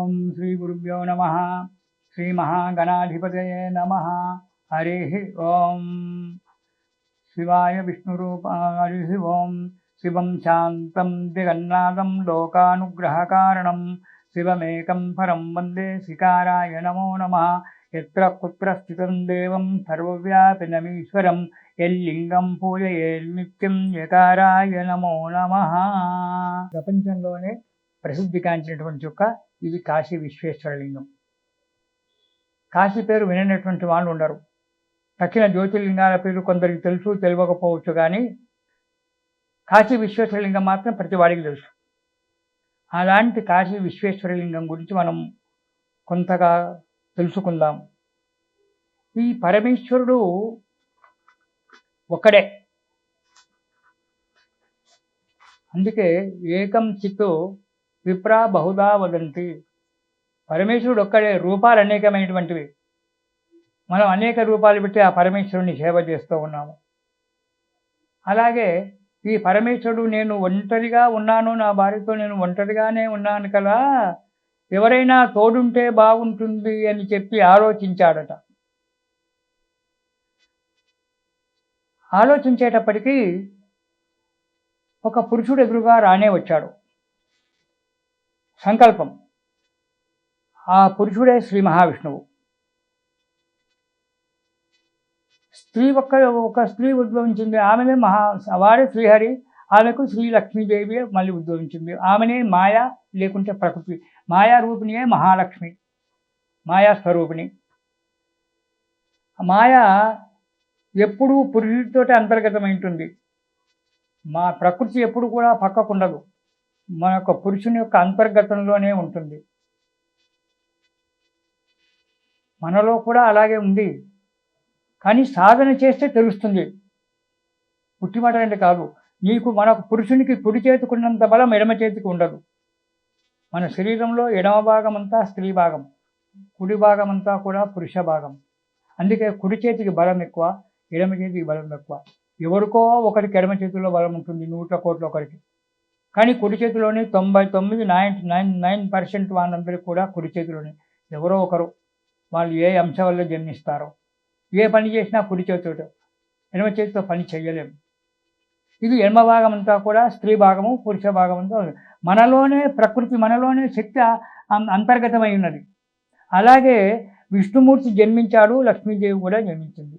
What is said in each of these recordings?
ఓం శ్రీ గురుభ్యో నమః. శ్రీ మహాగణాధిపతయే నమః. హరి ఓం. శివాయ విష్ణురూపాయ ఓం. శివం శాంతం జగన్నాథం లోకానుగ్రహకారణం శివమేకం పరం వందే శ్రీకారాయ నమో నమః. ఎత్ర కుత్ర స్థితం దేవం సర్వవ్యాపినమీశ్వరం యల్లింగం పూజయేన్నిత్యం యకారాయ నమో నమః. ప్రపంచంలోనే ప్రసిద్ధి కాంచినటువంటి యొక్క ఇది కాశీ విశ్వేశ్వరలింగం. కాశీ పేరు విననటువంటి వాళ్ళు ఉండరు. తక్కిన జ్యోతిర్లింగాల పేరు కొందరికి తెలుసు, తెలియకపోవచ్చు, కానీ కాశీ విశ్వేశ్వరలింగం మాత్రం ప్రతి వాడికి తెలుసు. అలాంటి కాశీ విశ్వేశ్వరలింగం గురించి మనం కొంతగా తెలుసుకుందాం. ఈ పరమేశ్వరుడు ఒక్కడే. అందుకే ఏకం చిత్తు విప్రా బహుదా వదంతి. పరమేశ్వరుడు ఒక్కడే, రూపాలు అనేకమైనటువంటివి. మనం అనేక రూపాలు పెట్టి ఆ పరమేశ్వరుని సేవ చేస్తూ ఉన్నాము. అలాగే ఈ పరమేశ్వరుడు నేను ఒంటరిగా ఉన్నాను, నా భార్యతో నేను ఒంటరిగానే ఉన్నాను కదా, ఎవరైనా తోడుంటే బాగుంటుంది అని చెప్పి ఆలోచించాడట. ఆలోచించేటప్పటికీ ఒక పురుషుడు ఎదురుగా రానే వచ్చాడు. సంకల్పం. ఆ పురుషుడే శ్రీ మహావిష్ణువు. స్త్రీ ఒక స్త్రీ ఉద్భవించింది. ఆమెనే వాడే శ్రీహరి. ఆమెకు శ్రీ లక్ష్మీదేవి మళ్ళీ ఉద్భవించింది. ఆమెనే మాయా, లేకుంటే ప్రకృతి. మాయా రూపిణియే మహాలక్ష్మి, మాయా స్వరూపిణి. మాయ ఎప్పుడూ పురుషుడితోటి అంతర్గతమైంటుంది. మా ప్రకృతి ఎప్పుడు కూడా పక్కకుండదు, మన యొక్క పురుషుని యొక్క అంతర్గతంలోనే ఉంటుంది. మనలో కూడా అలాగే ఉంది, కానీ సాధన చేస్తే తెలుస్తుంది. పుట్టిమాట అంటే కాదు. మనకు పురుషునికి కుడి చేతికున్నంత బలం ఎడమ చేతికి ఉండదు. మన శరీరంలో ఎడమ భాగం అంతా స్త్రీ భాగం, కుడి భాగం అంతా కూడా పురుష భాగం. అందుకే కుడి చేతికి బలం ఎక్కువ, ఎడమ చేతికి బలం తక్కువ. ఎవరికో ఒకరికి ఎడమ చేతిలో బలం ఉంటుంది, 100 కోట్ల ఒకరికి. కానీ కుడి చేతిలోనే 99% వాళ్ళందరికీ కూడా కుడి చేతిలోనే. ఎవరో ఒకరు వాళ్ళు ఏ అంశం వల్ల జన్మిస్తారో, ఏ పని చేసినా కుడి చేతితో, ఎడమ చేతితో పని చేయలేము. ఇది ఎడమ భాగం అంతా కూడా స్త్రీ భాగము, పురుష భాగం అంతా మనలోనే ప్రకృతి, మనలోనే శక్తి అంతర్గతమై ఉన్నది. అలాగే విష్ణుమూర్తి జన్మించాడు, లక్ష్మీదేవి కూడా జన్మించింది.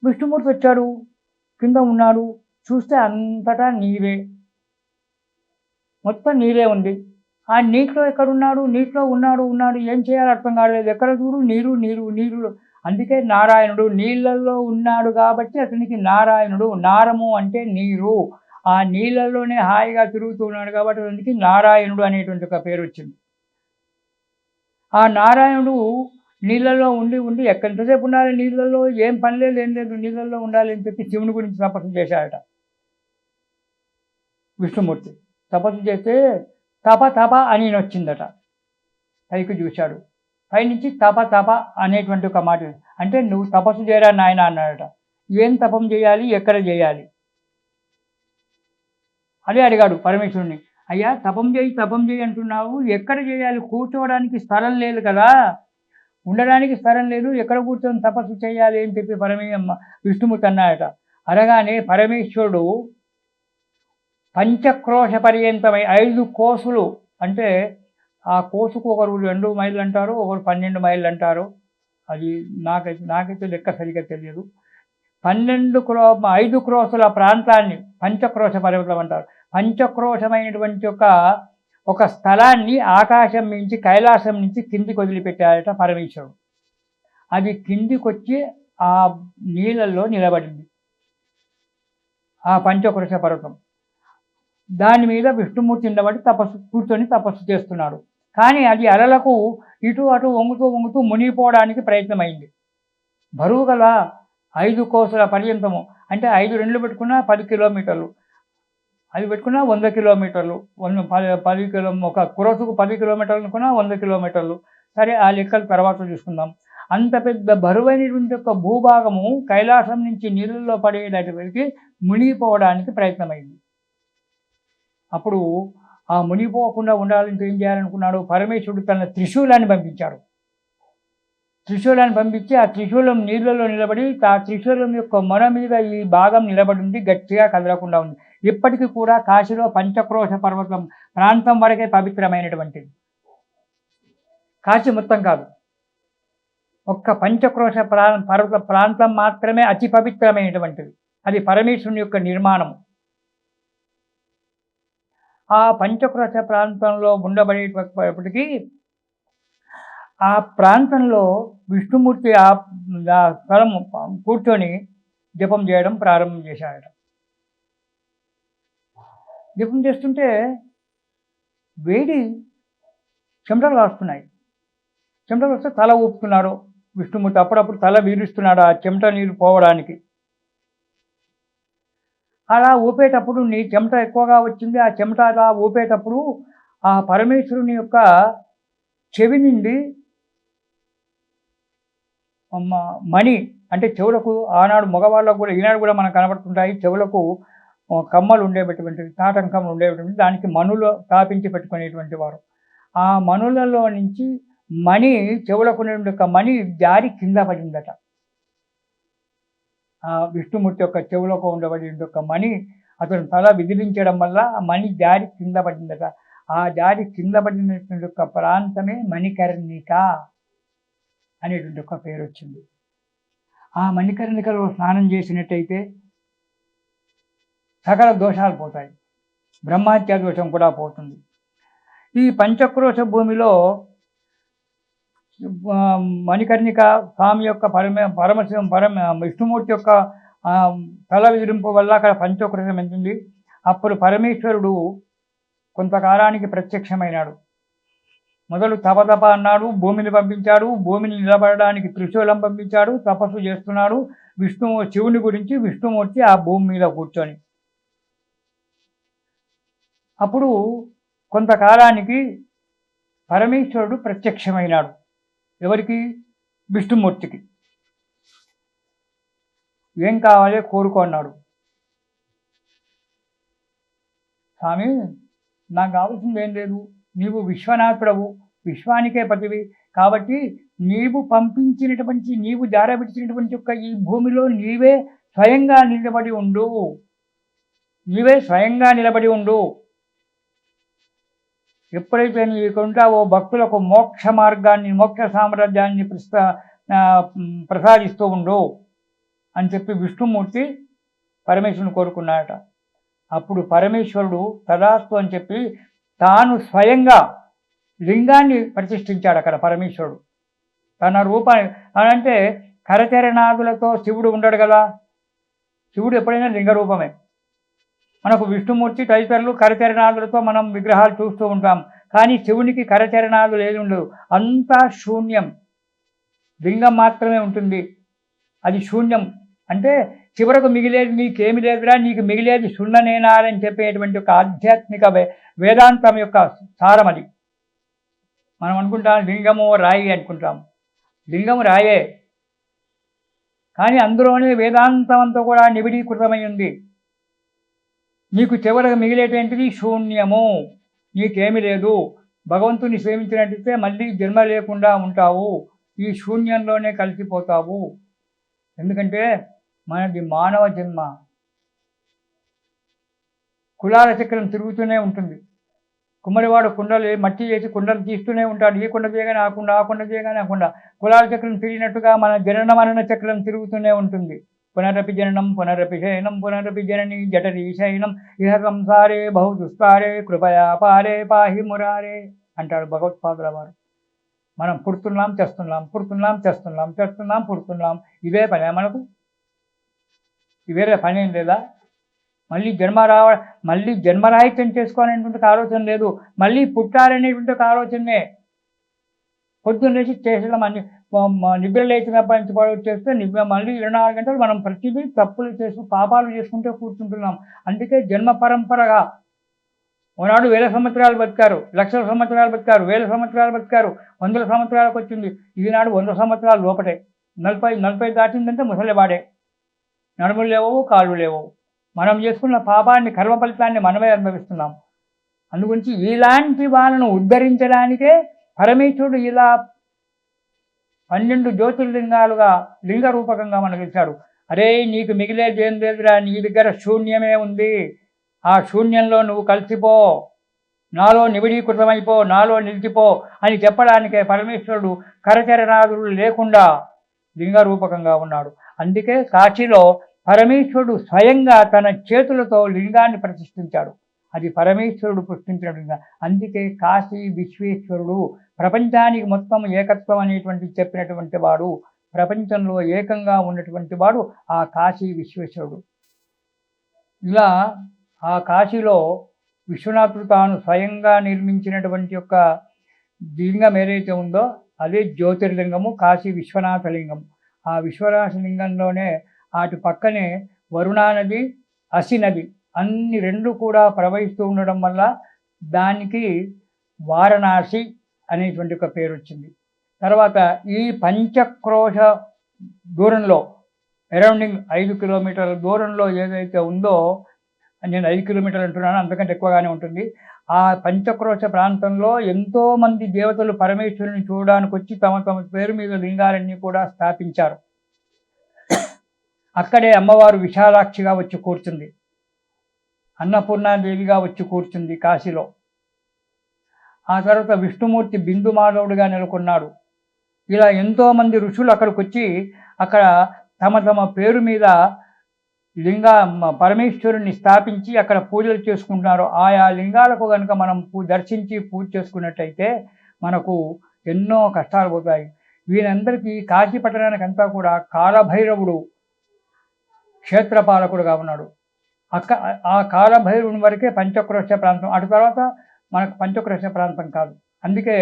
విష్ణుమూర్తి వచ్చాడు, కింద ఉన్నాడు. చూస్తే అంతటా నీరే, మొత్తం నీరే ఉంది. ఆ నీటిలో ఎక్కడున్నాడు? నీటిలో ఉన్నాడు. ఏం చేయాలో అర్థం కాలేదు. ఎక్కడ చూడు నీరు నీరు నీరు. అందుకే నారాయణుడు నీళ్ళల్లో ఉన్నాడు కాబట్టి అతనికి నారాయణుడు. నారము అంటే నీరు. ఆ నీళ్ళల్లోనే హాయిగా తిరుగుతూ ఉన్నాడు కాబట్టి అతనికి నారాయణుడు అనేటువంటి ఒక పేరు వచ్చింది. ఆ నారాయణుడు నీళ్ళల్లో ఉండి ఎంతసేపు ఉండాలి నీళ్ళల్లో, ఏం పని లేదు, ఏం లేదు, నీళ్ళల్లో ఉండాలి అని చెప్పి శివుని గురించి తపస్సు చేశాడట. విష్ణుమూర్తి తపస్సు చేస్తే తప అని వచ్చిందట. పైకి చూశాడు. పైనుంచి తప అనేటువంటి ఒక మాట, అంటే నువ్వు తపస్సు చేయరా నాయన అన్నాడట. ఏం తపం చేయాలి, ఎక్కడ చేయాలి అదే అడిగాడు పరమేశ్వరుని. అయ్యా తపం చేయి అంటున్నావు, ఎక్కడ చేయాలి? కూర్చోవడానికి స్థలం లేదు కదా, ఉండడానికి స్థలం లేదు, ఎక్కడ కూర్చొని తపస్సు చేయాలి అని చెప్పి విష్ణుమూర్తి అన్నాడట. అనగానే పరమేశ్వరుడు పంచక్రోశ పర్యంతమై 5 కోసులు, అంటే ఆ కోసుకు ఒకరు 2 మైళ్ళు అంటారు, ఒకరు 12 మైళ్ళు అంటారు. అది నాకైతే లెక్క సరిగ్గా తెలియదు. 5 క్రోసుల ప్రాంతాన్ని పంచక్రోశ పర్వతం అంటారు. పంచక్రోశమైనటువంటి ఒక స్థలాన్ని ఆకాశం నుంచి, కైలాసం నుంచి కిందికి వదిలిపెట్టాడట పరమేశ్వరుడు. అది కిందికి వచ్చి ఆ నీళ్ళల్లో నిలబడింది, ఆ పంచక్రోశ పర్వతం. దాని మీద విష్ణుమూర్తి నిలబడి కూర్చొని తపస్సు చేస్తున్నాడు. కానీ అది అలలకు ఇటు అటు వంగుతూ మునిగిపోవడానికి ప్రయత్నమైంది. బరువు గల 5 కోసుల పర్యంతము, అంటే 5 రెండ్లు పెట్టుకున్నా 10 కిలోమీటర్లు, అది పెట్టుకున్నా 100 కిలోమీటర్లు, 10 కిలో ఒక క్రోసుకు 10 కిలోమీటర్లు అనుకున్నా 100 కిలోమీటర్లు. సరే, ఆ లెక్కలు తర్వాత చూసుకుందాం. అంత పెద్ద బరువైనటువంటి ఒక భూభాగము కైలాసం నుంచి నీళ్ళల్లో పడేటప్పటికి మునిగిపోవడానికి ప్రయత్నమైంది. అప్పుడు ఆ మునిగిపోకుండా ఉండాలంటే ఏం చేయాలనుకున్నాడు? పరమేశ్వరుడు తన త్రిశూలాన్ని పంపించాడు. త్రిశూలాన్ని పంపించి ఆ త్రిశూలం నీళ్ళలో నిలబడి ఆ త్రిశూలం యొక్క మొన మీద ఈ భాగం నిలబడి ఉంది, గట్టిగా కదలకుండా ఉంది. ఇప్పటికీ కూడా కాశీలో పంచక్రోశ పర్వతం ప్రాంతం వరకే పవిత్రమైనటువంటిది. కాశీ మొత్తం కాదు, ఒక్క పంచక్రోశ పర్వత ప్రాంతం మాత్రమే అతి పవిత్రమైనటువంటిది. అది పరమేశ్వరుని యొక్క నిర్మాణం. ఆ పంచక్రోశ ప్రాంతంలో ఉండబడేటప్పటికీ ఆ ప్రాంతంలో విష్ణుమూర్తి ఆ స్థలం కూర్చొని జపం చేయడం ప్రారంభం చేశాడట. జపం చేస్తుంటే వేడి చెమటలు కాస్తున్నాయి. చెమటలు వస్తే తల ఊపుతున్నాడు విష్ణుమూర్తి. అప్పుడప్పుడు తల వీరుస్తున్నాడు ఆ చెమట నీరు పోవడానికి. అలా ఊపేటప్పుడు నీ చెమట ఎక్కువగా వచ్చింది. ఆ చెమట అలా ఊపేటప్పుడు ఆ పరమేశ్వరుని యొక్క చెవి నుండి మణి, అంటే చెవులకు, ఆనాడు మగవాళ్ళకు కూడా ఈనాడు కూడా మనకు కనబడుతుంటాయి, చెవులకు కమ్మలు ఉండేటటువంటివి, తాటం కమ్మలు ఉండేటువంటి, దానికి మణులు తాపించి పెట్టుకునేటువంటి వారు. ఆ మణులలో నుంచి మణి, చెవులకు యొక్క మణి జారి కింద పడిందట. ఆ విష్ణుమూర్తి యొక్క చెవులకు ఉండబడి యొక్క మణి అతను తల విదిలించడం వల్ల ఆ మణి జారి కింద పడిందట. ఆ జారి కింద పడినటువంటి యొక్క ప్రాంతమే మణికర్ణిక అనేటువంటి ఒక పేరు వచ్చింది. ఆ మణికర్ణికలో స్నానం చేసినట్టయితే సకల దోషాలు పోతాయి, బ్రహ్మహత్యా దోషం కూడా పోతుంది. ఈ పంచక్రోశ భూమిలో మణికర్ణిక స్వామి యొక్క పరమశివం విష్ణుమూర్తి యొక్క తల విదిరింపు వల్ల అక్కడ పంచక్రోశం ఎంతుంది. అప్పుడు పరమేశ్వరుడు కొంతకాలానికి ప్రత్యక్షమైనాడు. మొదలు తపతప అన్నాడు, భూమిని పంపించాడు, భూమిని నిలబడడానికి త్రిశూలం పంపించాడు, తపస్సు చేస్తున్నాడు శివుని గురించి విష్ణుమూర్తి ఆ భూమి మీద కూర్చొని. అప్పుడు కొంతకాలానికి పరమేశ్వరుడు ప్రత్యక్షమైనాడు. ఎవరికి? విష్ణుమూర్తికి. ఏం కావాలి కోరుకో అన్నాడు. స్వామి, నాకు కావాల్సింది ఏం లేదు, నీవు విశ్వనాథుడవు, విశ్వానికే పతివి కాబట్టి నీవు పంపించినటువంటి, నీవు జారబెట్టినటువంటి యొక్క ఈ భూమిలో నీవే స్వయంగా నిలబడి ఉండు, నీవే స్వయంగా నిలబడి ఉండు. ఎప్పుడైతే నీకు ఉంటావో భక్తులకు మోక్ష మార్గాన్ని, మోక్ష సామ్రాజ్యాన్ని ప్రసాదిస్తూ ఉండు అని చెప్పి విష్ణుమూర్తి పరమేశ్వరుని కోరుకున్నాడట. అప్పుడు పరమేశ్వరుడు తదాస్తు అని చెప్పి తాను స్వయంగా లింగాన్ని ప్రతిష్ఠించాడు అక్కడ. పరమేశ్వరుడు తన రూపాన్ని, అంటే కరచరణాదులతో శివుడు ఉండడు కదా, శివుడు ఎప్పుడైనా లింగ రూపమే. మనకు విష్ణుమూర్తి తదితరులు కరచరణాదులతో మనం విగ్రహాలు చూస్తూ ఉంటాం, కానీ శివునికి కరచరణాదులు ఏది ఉండదు, అంతా శూన్యం, లింగం మాత్రమే ఉంటుంది. అది శూన్యం అంటే చివరకు మిగిలేది నీకేమి లేదురా, నీకు మిగిలేది శూన్యనేనా అని చెప్పేటువంటి ఒక ఆధ్యాత్మిక వేదాంతం యొక్క సారం అది. మనం అనుకుంటాం లింగము రాయి అనుకుంటాం, లింగము రాయే, కానీ అందులోనే వేదాంతం అంతా కూడా నిబిడీకృతమై ఉంది. నీకు చివరకు మిగిలేటువంటిది శూన్యము, నీకేమి లేదు. భగవంతుని సేవించినట్టయితే మళ్ళీ జన్మ లేకుండా ఉంటావు, ఈ శూన్యంలోనే కలిసిపోతావు. ఎందుకంటే మనది మానవ జన్మ, కులాల చక్రం తిరుగుతూనే ఉంటుంది. కుమ్మరివాడు కుండలు మట్టి చేసి కుండలు తీస్తూనే ఉంటాడు, ఈ కుండ చేయగానే ఆ కుండ చేయగానే ఆ కుండ. కులాల చక్రం తిరిగినట్టుగా మన జనన మరణ చక్రం తిరుగుతూనే ఉంటుంది. పునరపి జననం పునరపి శయనం పునరపి జనని జఠరీ శయనం ఇహ సంసారే బహు దుస్తారే కృపయా పారే పాహి మురారే అంటాడు భగవత్పాదుల వారు. మనం పుడుతున్నాం చేస్తున్నాం, పుడుతున్నాం చేస్తున్నాం, చేస్తున్నాం పుడుతున్నాం, ఇవే పని మనకు, ఇవేరే పని ఏం లేదా? మళ్ళీ మళ్ళీ జన్మరాహిత్యం చేసుకోవాలనేటువంటి ఆలోచన లేదు, మళ్ళీ పుట్టాలనేటువంటి ఒక ఆలోచనే. పొద్దున్న లేచి చేసడం అన్ని నిద్ర లేచినప్పటి నుంచి చేస్తే మళ్ళీ 24 గంటలు మనం ప్రతిదీ తప్పులు చేసి పాపాలు చేసుకుంటూ కూర్చుంటున్నాం. అందుకే జన్మ పరంపరగా ఓనాడు 1000 సంవత్సరాలు బతికారు, లక్షల సంవత్సరాలు బతికారు, 1000 సంవత్సరాలు బతికారు, 100 సంవత్సరాలకు వచ్చింది. ఈనాడు 100 సంవత్సరాలు లోపటే, 40 దాటిందంటే ముసలివాడే, నడుములు లేవవు, కాళ్ళు లేవవు. మనం చేసుకున్న పాపాన్ని, కర్మ ఫలితాన్ని మనమే అనుభవిస్తున్నాం. అందుగురించి ఇలాంటి వాళ్ళను ఉద్ధరించడానికే పరమేశ్వరుడు ఇలా 12 జ్యోతిర్లింగాలుగా లింగ రూపకంగా మనకు ఇచ్చాడు. అరే నీకు మిగిలేది ఏం లేదురా, నీ దగ్గర శూన్యమే ఉంది, ఆ శూన్యంలో నువ్వు కలిసిపో, నాలో నిబిడీకృతమైపో, నాలో నిలిచిపో అని చెప్పడానికే పరమేశ్వరుడు కరచరణాదులు లేకుండా లింగ రూపకంగా ఉన్నాడు. అందుకే కాశీలో పరమేశ్వరుడు స్వయంగా తన చేతులతో లింగాన్ని ప్రతిష్ఠించాడు. అది పరమేశ్వరుడు సృష్టించిన లింగం. అందుకే కాశీ విశ్వేశ్వరుడు, ప్రపంచానికి మొత్తం ఏకత్వం అనేటువంటి చెప్పినటువంటి వాడు, ప్రపంచంలో ఏకంగా ఉన్నటువంటి వాడు ఆ కాశీ విశ్వేశ్వరుడు. ఇలా ఆ కాశీలో విశ్వనాథుడు తాను స్వయంగా నిర్మించినటువంటి యొక్క లింగం ఏదైతే ఉందో అదే జ్యోతిర్లింగము, కాశీ విశ్వనాథలింగం. ఆ విశ్వనాథలింగంలోనే అటు పక్కనే వరుణా నది, అసి నది అన్ని రెండు కూడా ప్రవహిస్తూ ఉండడం వల్ల దానికి వారణాసి అనేటువంటి ఒక పేరు వచ్చింది. తర్వాత ఈ పంచక్రోశ దూరంలో, అరౌండింగ్ 5 కిలోమీటర్ల దూరంలో ఏదైతే ఉందో, నేను 5 కిలోమీటర్లు అంటున్నాను, అంతకంటే ఎక్కువగానే ఉంటుంది. ఆ పంచక్రోశ ప్రాంతంలో ఎంతోమంది దేవతలు పరమేశ్వరుని చూడడానికి వచ్చి తమ తమ పేరు మీద లింగాలన్నీ కూడా స్థాపించారు. అక్కడే అమ్మవారు విశాలాక్షిగా వచ్చి కూర్చుంది, అన్నపూర్ణాదేవిగా వచ్చి కూర్చుంది కాశీలో. ఆ తర్వాత విష్ణుమూర్తి బిందు మాధవుడిగా నెలకొన్నాడు. ఇలా ఎంతోమంది ఋషులు అక్కడికి వచ్చి అక్కడ తమ తమ పేరు మీద పరమేశ్వరుని స్థాపించి అక్కడ పూజలు చేసుకుంటున్నారు. ఆయా లింగాలకు కనుక మనం దర్శించి పూజ చేసుకున్నట్టయితే మనకు ఎన్నో కష్టాలు పోతాయి. వీరందరికీ కాశీ పట్టణానికి అంతా కూడా కాలభైరవుడు క్షేత్రపాలకుడుగా ఉన్నాడు. ఆ కాలభైరవుని వరకే పంచక్రోశ ప్రాంతం, అటు తర్వాత మనకు పంచక్రోశ ప్రాంతం కాదు. అందుకే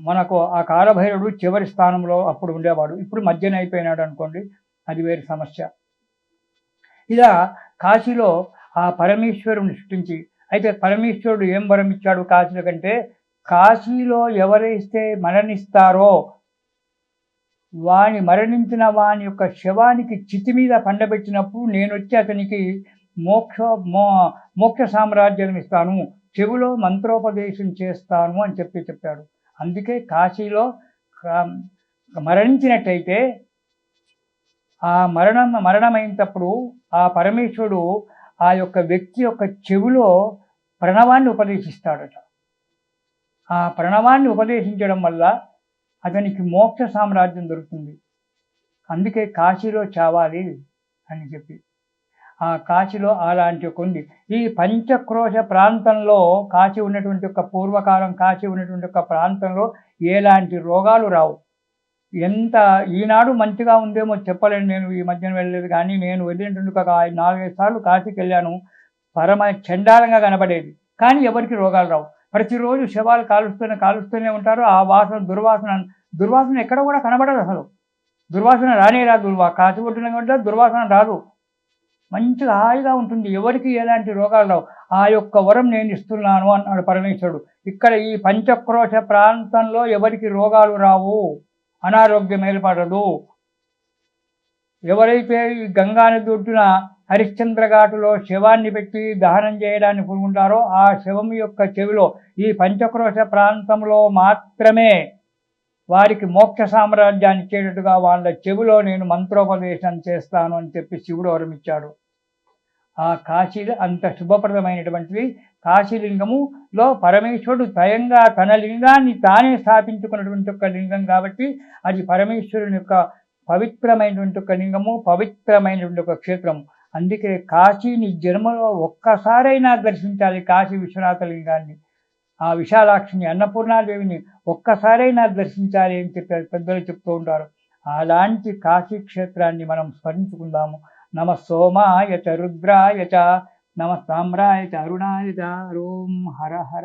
మనకు ఆ కాలభైరవుడు చివరి స్థానంలో అప్పుడు ఉండేవాడు. ఇప్పుడు మధ్యన అయిపోయినాడు అనుకోండి, అది వేరే సమస్య. ఇలా కాశీలో ఆ పరమేశ్వరుని సృష్టించి, అయితే పరమేశ్వరుడు ఏం వరం ఇచ్చాడు కాశీలో కంటే, కాశీలో ఎవరైతే మరణిస్తారో మరణించిన వాని యొక్క శవానికి చితి మీద పండబెట్టినప్పుడు నేను వచ్చి అతనికి మోక్ష సామ్రాజ్యం ఇస్తాను, చెవిలో మంత్రోపదేశం చేస్తాను అని చెప్పాడు. అందుకే కాశీలో మరణించినట్టయితే ఆ మరణమైనప్పుడు ఆ పరమేశ్వరుడు ఆ యొక్క వ్యక్తి యొక్క చెవిలో ప్రణవాన్ని ఉపదేశిస్తాడట. ఆ ప్రణవాన్ని ఉపదేశించడం వల్ల అతనికి మోక్ష సామ్రాజ్యం దొరుకుతుంది. అందుకే కాశీలో చావాలి అని చెప్పి ఆ కాశీలో అలాంటి కొన్ని ఈ పంచక్రోశ ప్రాంతంలో కాశీ ఉన్నటువంటి ఒక పూర్వకాలం కాశీ ఉన్నటువంటి ఒక ప్రాంతంలో ఎలాంటి రోగాలు రావు. ఎంత ఈనాడు మంచిగా ఉందేమో చెప్పలేను, నేను ఈ మధ్యన వెళ్ళలేదు, కానీ నేను వెళ్ళినటువంటి ఒక 4-5 సార్లు కాశీకి వెళ్ళాను. పరమ చండాలంగా కనబడేది, కానీ ఎవరికి రోగాలు రావు. ప్రతిరోజు శవాలు కాలుస్తూనే ఉంటారు. ఆ దుర్వాసన ఎక్కడ కూడా కనబడదు. అసలు దుర్వాసన రానే రాదు. కాశీ ఒడ్డున కూడా దుర్వాసన రాదు. మంచిగా హాయిగా ఉంటుంది, ఎవరికి ఎలాంటి రోగాలు రావు. ఆ యొక్క వరం నేను ఇస్తున్నాను అన్నాడు పరమేశ్వరుడు. ఇక్కడ ఈ పంచక్రోశ ప్రాంతంలో ఎవరికి రోగాలు రావు, అనారోగ్యం ఏర్పడదు. ఎవరైతే ఈ గంగానది ఒడ్డున హరిశ్చంద్ర ఘాటులో శవాన్ని పెట్టి దహనం చేయడానికి పూనుకుంటారో ఆ శవం యొక్క చెవిలో ఈ పంచక్రోశ ప్రాంతంలో మాత్రమే వారికి మోక్ష సామ్రాజ్యాన్ని ఇచ్చేటట్టుగా వాళ్ళ చెవిలో నేను మంత్రోపదేశం చేస్తాను అని చెప్పి శివుడు వరమిచ్చాడు. ఆ కాశీలో అంత శుభప్రదమైనటువంటిది. కాశీలింగములో పరమేశ్వరుడు స్వయంగా తన లింగాన్ని తానే స్థాపించుకున్నటువంటి ఒక లింగం కాబట్టి అది పరమేశ్వరుని యొక్క పవిత్రమైనటువంటి ఒక లింగము, పవిత్రమైనటువంటి ఒక క్షేత్రము. అందుకే కాశీని జన్మలో ఒక్కసారైనా దర్శించాలి. కాశీ విశ్వనాథ లింగాన్ని, ఆ విశాలాక్షిని, అన్నపూర్ణాదేవిని ఒక్కసారైనా దర్శించాలి అని చెప్పి పెద్దలు చెప్తూ ఉంటారు. అలాంటి కాశీ క్షేత్రాన్ని మనం స్మరించుకుందాము. నమ సోమాయ చ రుద్రాయ చ నమ సామ్రాయ చ అరుణాయ చ. ఓం హర హర.